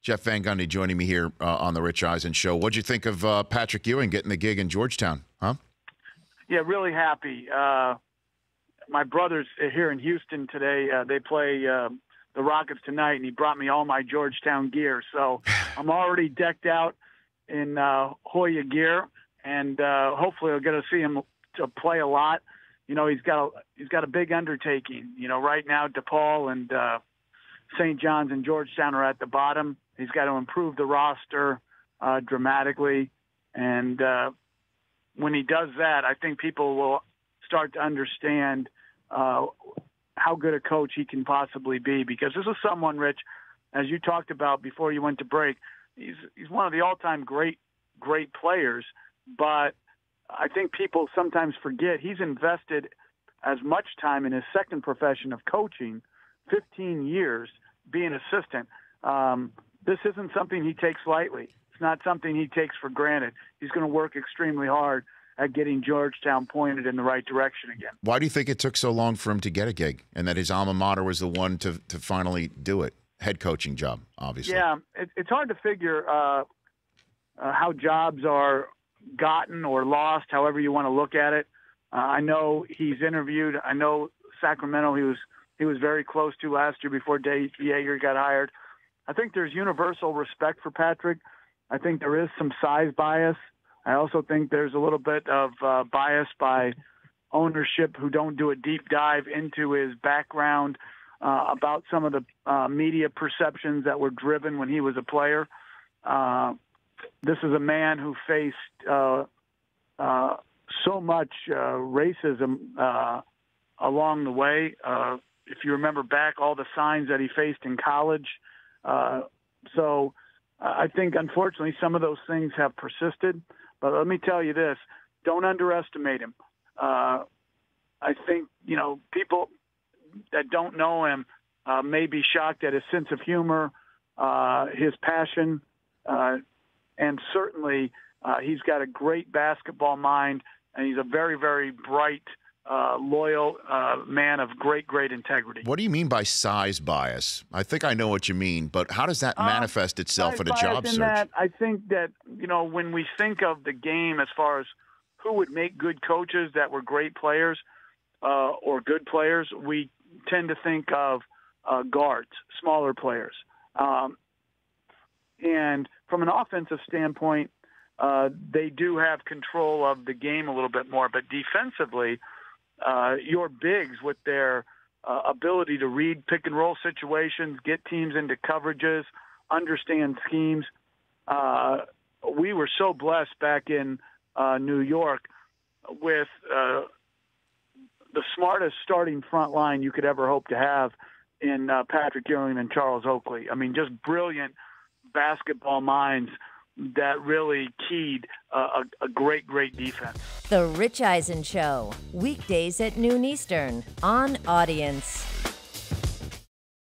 Jeff Van Gundy joining me here on the Rich Eisen Show. What'd you think of Patrick Ewing getting the gig in Georgetown, huh? Yeah, really happy. My brother's here in Houston today. They play the Rockets tonight, and he brought me all my Georgetown gear. So I'm already decked out in Hoya gear, and hopefully I'll get to see him to play a lot. You know, he's got a big undertaking. You know, right now DePaul and St. John's and Georgetown are at the bottom. He's got to improve the roster dramatically, and when he does that, I think people will start to understand how good a coach he can possibly be. Because this is someone, Rich, as you talked about before you went to break, he's one of the all-time great players. But I think people sometimes forget he's invested as much time in his second profession of coaching, 15 years being assistant. This isn't something he takes lightly. It's not something he takes for granted. He's going to work extremely hard at getting Georgetown pointed in the right direction again. Why do you think it took so long for him to get a gig, and that his alma mater was the one to finally do it? Head coaching job, obviously. Yeah, it's hard to figure how jobs are gotten or lost, however you want to look at it. I know he's interviewed. I know Sacramento he was very close to last year before Dave Yeager got hired. I think there's universal respect for Patrick. I think there is some size bias. I also think there's a little bit of bias by ownership who don't do a deep dive into his background about some of the media perceptions that were driven when he was a player. This is a man who faced so much racism along the way. If you remember back, all the signs that he faced in college. So I think, unfortunately, some of those things have persisted. But let me tell you this, don't underestimate him. I think, you know, people that don't know him may be shocked at his sense of humor, his passion, and certainly he's got a great basketball mind, and he's a very, very bright, loyal man of great integrity. What do you mean by size bias? I think I know what you mean, but how does that manifest itself in a job search? That, I think that, you know, when we think of the game as far as who would make good coaches that were great players or good players, we tend to think of guards, smaller players. And from an offensive standpoint, they do have control of the game a little bit more, but defensively, your bigs with their ability to read pick-and-roll situations, get teams into coverages, understand schemes. We were so blessed back in New York with the smartest starting front line you could ever hope to have in Patrick Ewing and Charles Oakley. I mean, just brilliant basketball minds that really keyed a great defense. The Rich Eisen Show, weekdays at noon Eastern on Audience.